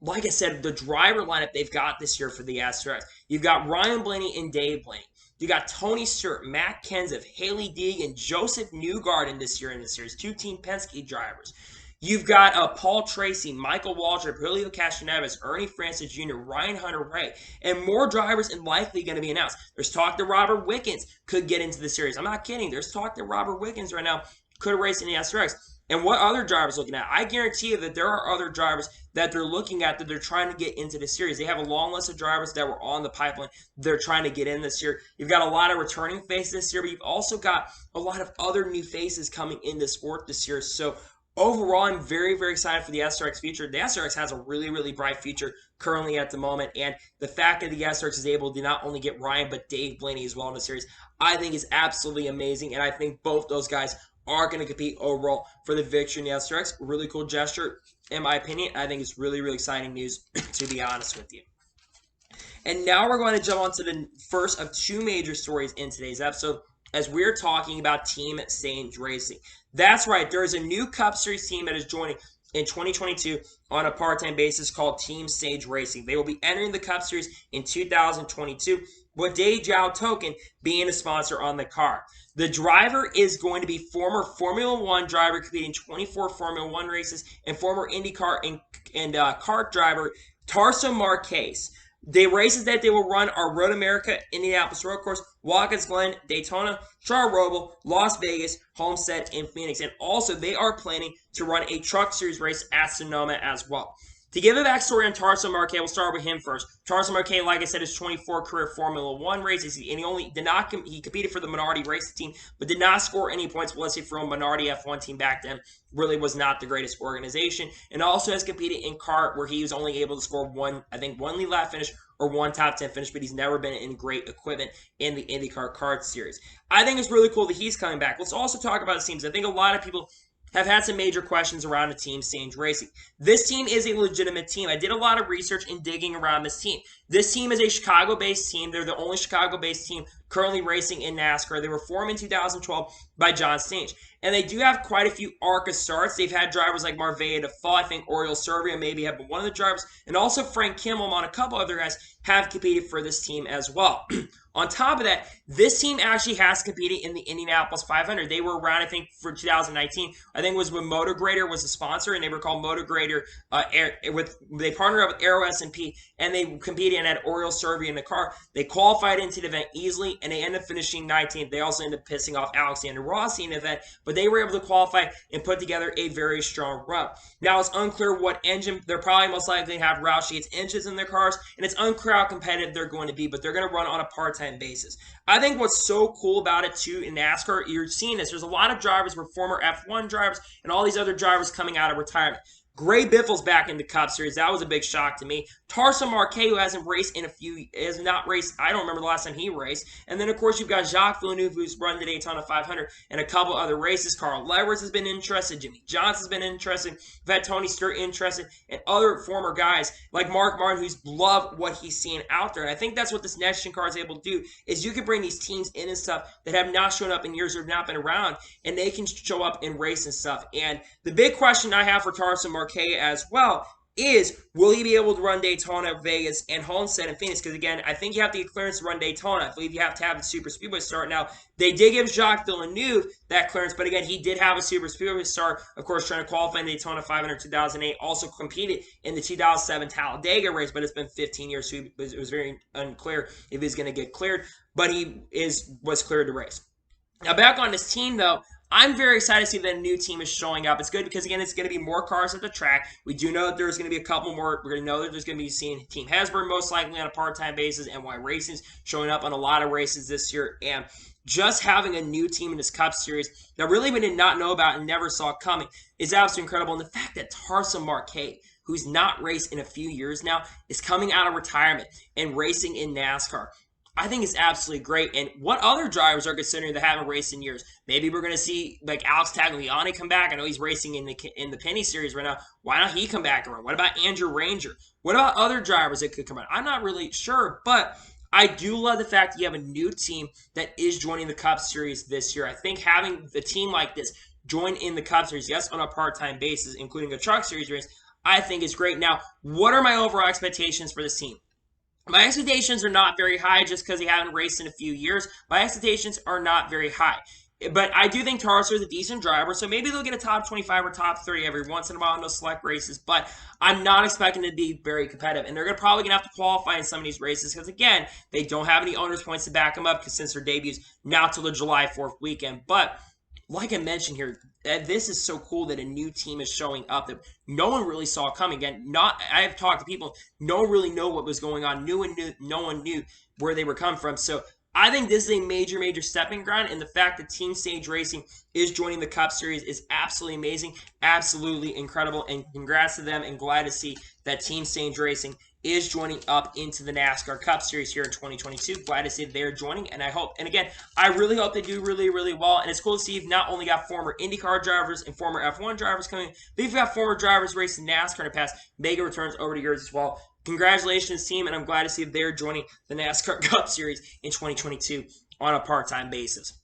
like I said, the driver lineup they've got this year for the SRX. You've got Ryan Blaney and Dave Blaney. You got Tony Stewart, Matt Kenseth, Haley Deegan, Joseph Newgarden this year in the series. Two Team Penske drivers. You've got Paul Tracy, Michael Waltrip, Julio Castroneves, Ernie Francis Jr., Ryan Hunter-Reay, and more drivers and likely going to be announced. There's talk that Robert Wickens could get into the series. I'm not kidding. There's talk that Robert Wickens right now could race in the SRX. And what other drivers looking at? I guarantee you that there are other drivers that they're looking at that they're trying to get into the series. They have a long list of drivers that were on the pipeline they're trying to get in this year. You've got a lot of returning faces this year, but you've also got a lot of other new faces coming into sport this year. So overall, I'm very, very excited for the SRX future. The SRX has a really, really bright future currently at the moment, and the fact that the SRX is able to not only get Ryan, but Dave Blaney as well in the series, I think is absolutely amazing, and I think both those guys are going to compete overall for the victory in the SRX. Really cool gesture, in my opinion. I think it's really, really exciting news, to be honest with you. And now we're going to jump on to the first of two major stories in today's episode, as we're talking about Team Stange Racing. That's right, there is a new Cup Series team that is joining in 2022 on a part-time basis called Team Stange Racing. They will be entering the Cup Series in 2022, with Daytona Token being a sponsor on the car. The driver is going to be former Formula One driver competing 24 Formula One races and former IndyCar and kart driver Tarso Marquez. The races that they will run are Road America, Indianapolis Road Course, Watkins Glen, Daytona, Charles Roble, Las Vegas, Homestead, and Phoenix. And also, they are planning to run a Truck Series race at Sonoma as well. To give a backstory on Tarso Marquez, we'll start with him first. Tarso Marquez, like I said, is 24 career Formula One races, and he competed for the Minardi racing team, but did not score any points. Let's say from a Minardi F1 team back then, really was not the greatest organization, and also has competed in kart where he was only able to score one lead lap finish or one top 10 finish, but he's never been in great equipment in the IndyCar kart series. I think it's really cool that he's coming back. Let's also talk about his teams. I think a lot of people have had some major questions around the team, Stange Racing. This team is a legitimate team. I did a lot of research and digging around this team. This team is a Chicago-based team. They're the only Chicago-based team currently racing in NASCAR. They were formed in 2012 by John Stange. And they do have quite a few ARCA starts. They've had drivers like Marvea Default, I think Oriol Servia maybe have been one of the drivers, and also Frank Kimmel and a couple other guys have competed for this team as well. On top of that, this team actually has competed in the Indianapolis 500. They were around, I think, for 2019. I think it was when MotoGrader was a sponsor, and they were called MotoGrader. They partnered up with Aero S&P, and they competed and had Oriol Servia in the car. They qualified into the event easily, and they ended up finishing 19th. They also ended up pissing off Alexander Rossi in the event, but they were able to qualify and put together a very strong run. Now, it's unclear what engine. They're probably most likely to have Roush Yates engines in their cars, and it's unclear how competitive they're going to be, but they're going to run on a part-time basis. I think what's so cool about it too in NASCAR, you're seeing this. There's a lot of drivers were former F1 drivers and all these other drivers coming out of retirement. Gray Biffle's back in the Cup Series. That was a big shock to me. Tarso Marquez, who hasn't raced has not raced, I don't remember the last time he raced. And then, of course, you've got Jacques Villeneuve, who's run the Daytona 500, and a couple other races. Carl Lewis has been interested. Jimmy Johnson's been interested. We've had Tony Stewart interested, and other former guys like Mark Martin, who's loved what he's seen out there. And I think that's what this next-gen car is able to do, is you can bring these teams in and stuff that have not shown up in years or have not been around, and they can show up and race and stuff. And the big question I have for Tarso Marquez as well is, will he be able to run Daytona, Vegas, and Homestead and Phoenix? Because, again, I think you have to get clearance to run Daytona. I believe you have to have the Super Speedway start. Now, they did give Jacques Villeneuve that clearance, but, again, he did have a Super Speedway start, of course, trying to qualify in Daytona 500 2008, also competed in the 2007 Talladega race, but it's been 15 years, so it was very unclear if he's going to get cleared, but he was cleared to race. Now, back on this team, though, I'm very excited to see that a new team is showing up. It's good because, again, it's going to be more cars at the track. We do know that there's going to be a couple more. We're going to know that there's going to be seeing Team Hasbro most likely on a part-time basis, and NY Racing's showing up on a lot of races this year. And just having a new team in this Cup Series that really we did not know about and never saw coming is absolutely incredible. And the fact that Tarsa Marquet, who's not raced in a few years now, is coming out of retirement and racing in NASCAR, I think it's absolutely great. And what other drivers are considering that haven't raced in years? Maybe we're going to see like Alex Tagliani come back. I know he's racing in the Penny Series right now. Why not he come back around? What about Andrew Ranger? What about other drivers that could come out? I'm not really sure, but I do love the fact that you have a new team that is joining the Cup Series this year. I think having the team like this join in the Cup Series, yes, on a part-time basis, including a Truck Series race, I think is great. Now, what are my overall expectations for this team? My expectations are not very high just because he haven't raced in a few years. My expectations are not very high. But I do think Tarsa is a decent driver, so maybe they'll get a top 25 or top 30 every once in a while in those select races, but I'm not expecting to be very competitive. And they're probably going to have to qualify in some of these races because, again, they don't have any owner's points to back them up because since their debuts not till the July 4th weekend. But like I mentioned here, this is so cool that a new team is showing up that no one really saw coming. Again, I have talked to people, no one really knew what was going on. No one knew where they were coming from. So I think this is a major, major stepping ground, and the fact that Team Stange Racing is joining the Cup Series is absolutely amazing, absolutely incredible, and congrats to them, and glad to see that Team Stange Racing is joining up into the NASCAR Cup Series here in 2022. Glad to see they're joining, and I hope, and again, I really hope they do really, really well, and it's cool to see you've not only got former IndyCar drivers and former F1 drivers coming, but you've got former drivers racing NASCAR in the past, making returns over the years as well. Congratulations, team, and I'm glad to see they're joining the NASCAR Cup Series in 2022 on a part-time basis.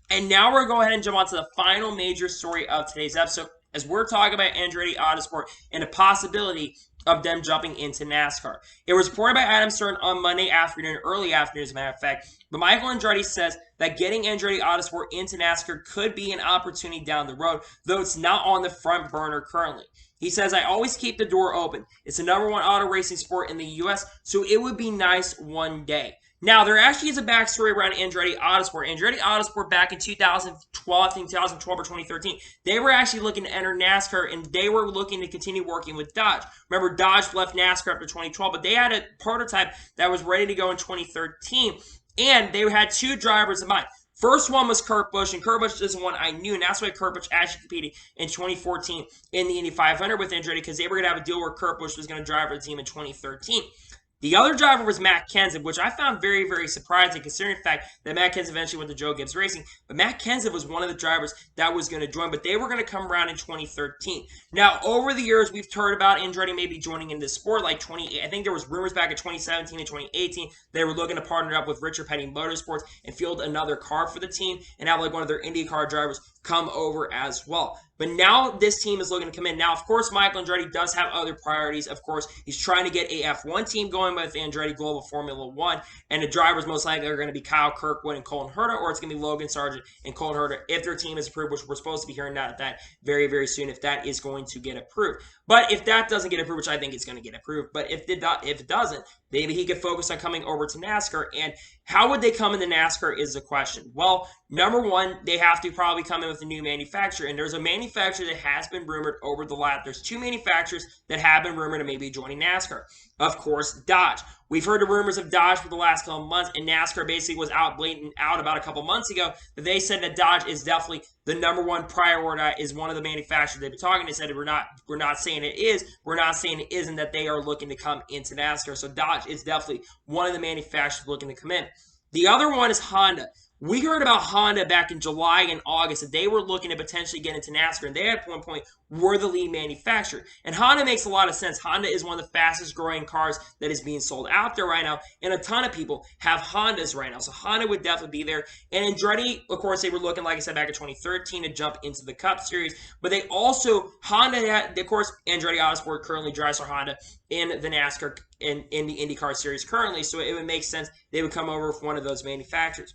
And now we're going to go ahead and jump on to the final major story of today's episode, as we're talking about Andretti Autosport and the possibility of them jumping into NASCAR. It was reported by Adam Stern on Monday afternoon, early afternoon as a matter of fact, but Michael Andretti says that getting Andretti Autosport into NASCAR could be an opportunity down the road, though it's not on the front burner currently. He says, I always keep the door open. It's the #1 auto racing sport in the U.S., so it would be nice one day. Now, there actually is a backstory around Andretti Autosport. Andretti Autosport back in 2012, I think 2012 or 2013, they were actually looking to enter NASCAR, and they were looking to continue working with Dodge. Remember, Dodge left NASCAR after 2012, but they had a prototype that was ready to go in 2013, and they had two drivers in mind. First one was Kurt Busch, and Kurt Busch is the one I knew, and that's why Kurt Busch actually competed in 2014 in the Indy 500 with Andretti, because they were going to have a deal where Kurt Busch was going to drive for the team in 2013. The other driver was Matt Kenseth, which I found very, very surprising, considering the fact that Matt Kenseth eventually went to Joe Gibbs Racing. But Matt Kenseth was one of the drivers that was going to join, but they were going to come around in 2013. Now, over the years, we've heard about Andretti maybe joining in this sport, like I think there was rumors back in 2017 and 2018 they were looking to partner up with Richard Petty Motorsports and field another car for the team and have like one of their IndyCar drivers come over as well. But now this team is looking to come in. Now, of course, Michael Andretti does have other priorities. Of course, he's trying to get a F1 team going with Andretti Global Formula 1. And the drivers most likely are going to be Kyle Kirkwood and Colton Herta, or it's going to be Logan Sargent and Colton Herta if their team is approved, which we're supposed to be hearing that very, very soon if that is going to get approved. But if that doesn't get approved, which I think it's going to get approved, but if it doesn't, maybe he could focus on coming over to NASCAR. And how would they come into NASCAR is the question. Well, #1, they have to probably come in with a new manufacturer. And there's a manufacturer that has been rumored over the last. There's two manufacturers that have been rumored to maybe joining NASCAR. Of course, Dodge. We've heard the rumors of Dodge for the last couple of months, and NASCAR basically was blatant out about a couple months ago that they said that Dodge is definitely the #1 priority, is one of the manufacturers they've been talking. They said we're not saying it is, we're not saying it isn't, that they are looking to come into NASCAR. So Dodge is definitely one of the manufacturers looking to come in. The other one is Honda. We heard about Honda back in July and August that they were looking to potentially get into NASCAR, and they at one point were the lead manufacturer. And Honda makes a lot of sense. Honda is one of the fastest growing cars that is being sold out there right now, and a ton of people have Hondas right now. So Honda would definitely be there. And Andretti, of course, they were looking, like I said, back in 2013 to jump into the Cup Series. But they also, Honda had, of course, Andretti Autosport currently drives for Honda in the NASCAR, in the IndyCar Series currently. So it would make sense they would come over with one of those manufacturers.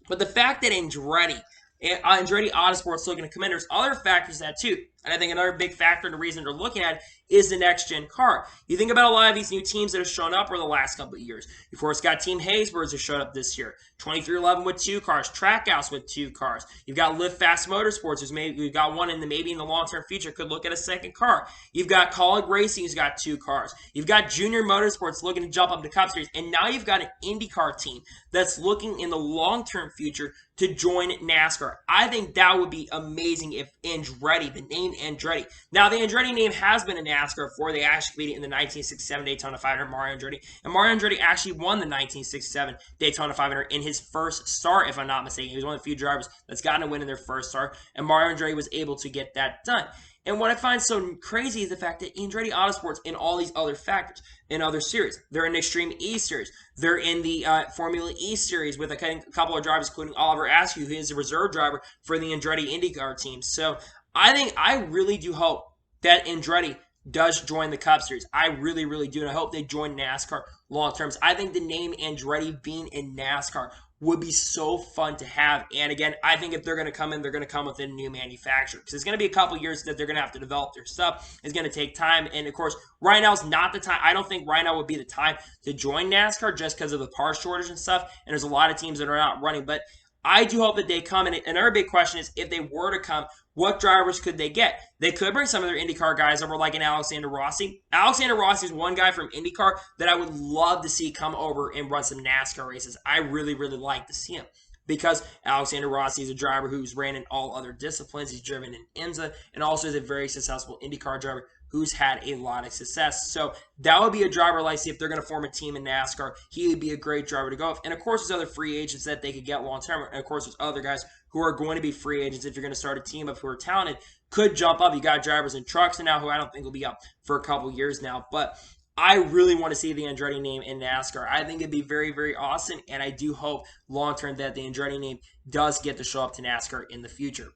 But the fact that Andretti Autosport's looking to come in, there's other factors that too. And I think another big factor and the reason they're looking at it is the next-gen car. You think about a lot of these new teams that have shown up over the last couple of years. Of course, got Team Haysbers that showed up this year. 2311 with 2 cars. Trackhouse with 2 cars. You've got Live Fast Motorsports, who's maybe we've got one in the maybe in the long-term future could look at a second car. You've got Colleague Racing, who's got 2 cars. You've got Junior Motorsports looking to jump up the Cup Series, and now you've got an IndyCar team that's looking in the long-term future to join NASCAR. I think that would be amazing if Andretti, the name Andretti. Now, the Andretti name has been in NASCAR before. They actually beat it in the 1967 Daytona 500, Mario Andretti. And Mario Andretti actually won the 1967 Daytona 500 in his first start, if I'm not mistaken. He was one of the few drivers that's gotten a win in their first start, and Mario Andretti was able to get that done. And what I find so crazy is the fact that Andretti Autosports in all these other factors, in other series. They're in the Extreme E Series. They're in the Formula E Series with a couple of drivers, including Oliver Askew, who is a reserve driver for the Andretti IndyCar team. So I really do hope that Andretti does join the Cup Series. I really, really do. And I hope they join NASCAR long term. I think the name Andretti being in NASCAR would be so fun to have. And again, I think if they're going to come in, they're going to come with a new manufacturer. Because it's going to be a couple years that they're going to have to develop their stuff. It's going to take time. And of course, right now is not the time. I don't think right now would be the time to join NASCAR just because of the parts shortage and stuff. And there's a lot of teams that are not running. But I do hope that they come. And another big question is, if they were to come, what drivers could they get? They could bring some of their IndyCar guys over, like an Alexander Rossi. Alexander Rossi is one guy from IndyCar that I would love to see come over and run some NASCAR races. I really, really like to see him, because Alexander Rossi is a driver who's ran in all other disciplines. He's driven in IMSA and also is a very successful IndyCar driver who's had a lot of success. So that would be a driver like, see if they're going to form a team in NASCAR, he would be a great driver to go with. And of course, there's other free agents that they could get long term. And of course, there's other guys who are going to be free agents if you're going to start a team up who are talented, could jump up. You got drivers in trucks now who I don't think will be up for a couple years now. But I really want to see the Andretti name in NASCAR. I think it'd be very, very awesome. And I do hope long term that the Andretti name does get to show up to NASCAR in the future.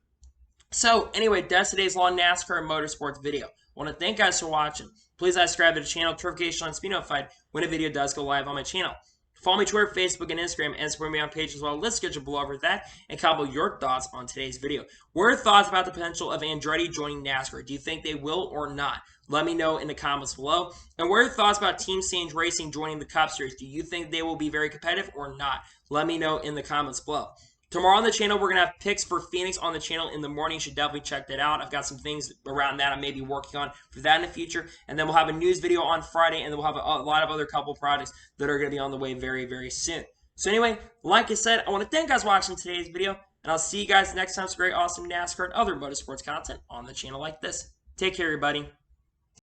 So anyway, that's today's Law NASCAR and Motorsports video. I want to thank you guys for watching. Please subscribe to the channel, notification on, be notified when a video does go live on my channel. Follow me Twitter, Facebook, and Instagram, and support me on page as well. Let's get your below over that and comment your thoughts on today's video. What are your thoughts about the potential of Andretti joining NASCAR? Do you think they will or not? Let me know in the comments below. And what are your thoughts about Team Stange Racing joining the Cup Series? Do you think they will be very competitive or not? Let me know in the comments below. Tomorrow on the channel, we're going to have picks for Phoenix on the channel in the morning. You should definitely check that out. I've got some things around that I may be working on for that in the future. And then we'll have a news video on Friday, and then we'll have a lot of other couple projects that are going to be on the way very, very soon. So anyway, like I said, I want to thank you guys for watching today's video, and I'll see you guys next time for great, awesome NASCAR and other motorsports content on the channel like this. Take care, everybody.